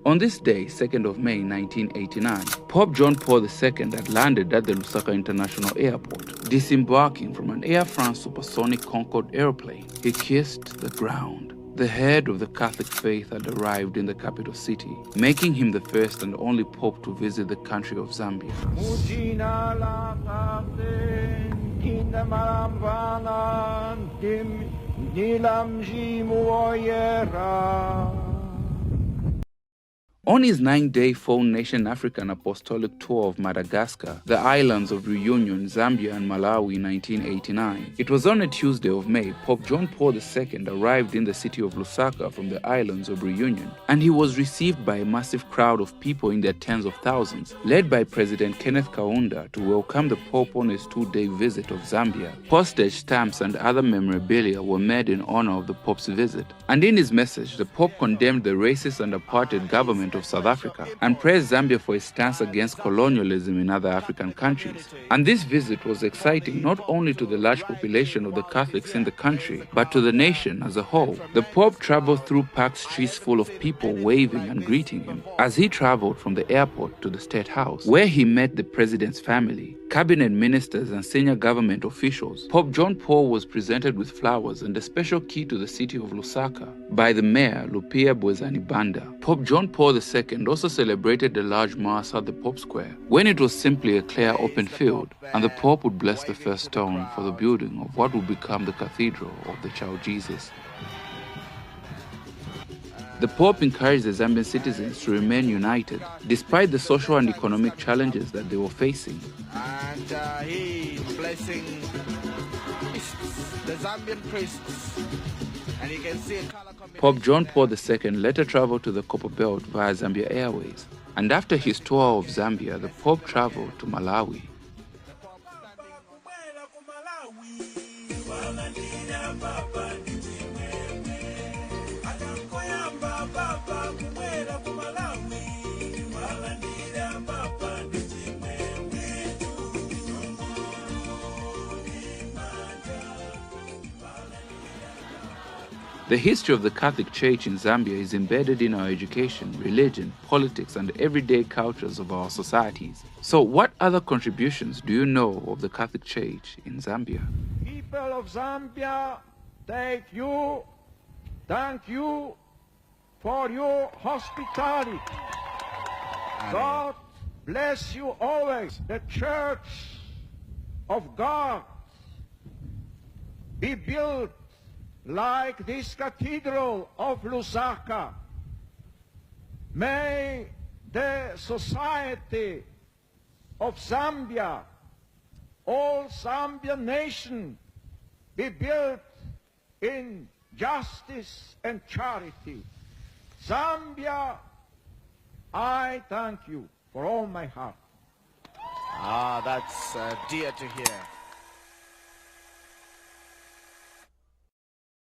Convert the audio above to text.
On this day, 2nd of May 1989, Pope John Paul II had landed at the Lusaka International Airport. Disembarking from an Air France supersonic Concorde airplane, he kissed the ground. The head of the Catholic faith had arrived in the capital city, making him the first and only pope to visit the country of Zambia. On his 9-day Foreign Nation African Apostolic Tour of Madagascar, the islands of Reunion, Zambia and Malawi in 1989, it was on a Tuesday of May Pope John Paul II arrived in the city of Lusaka from the islands of Reunion, and he was received by a massive crowd of people in their tens of thousands, led by President Kenneth Kaunda to welcome the Pope on his 2-day visit of Zambia. Postage stamps and other memorabilia were made in honor of the Pope's visit, and in his message, the Pope condemned the racist and apartheid government of South Africa and praised Zambia for its stance against colonialism in other African countries. And this visit was exciting not only to the large population of the Catholics in the country, but to the nation as a whole. The Pope traveled through packed streets full of people waving and greeting him as he traveled from the airport to the State House, where he met the president's family, cabinet ministers and senior government officials. Pope John Paul was presented with flowers and a special key to the city of Lusaka by the mayor, Lupia Bwezanibanda. Pope John Paul II also celebrated a large mass at the Pope Square, when it was simply a clear open field, and the Pope would bless the first stone for the building of what would become the Cathedral of the Child Jesus. The Pope encouraged the Zambian citizens to remain united, despite the social and economic challenges that they were facing. And he blessing the Zambian priests. And you can see a color combination. Pope John Paul II later traveled to the Copper Belt via Zambia Airways, and after his tour of Zambia, the Pope traveled to Malawi. The history of the Catholic Church in Zambia is embedded in our education, religion, politics, and everyday cultures of our societies. So what other contributions do you know of the Catholic Church in Zambia? People of Zambia, thank you for your hospitality. God bless you always. The Church of God be built like this cathedral of Lusaka. May the society of Zambia, all Zambian nation, be built in justice and charity. Zambia, I thank you for all my heart. That's dear to hear.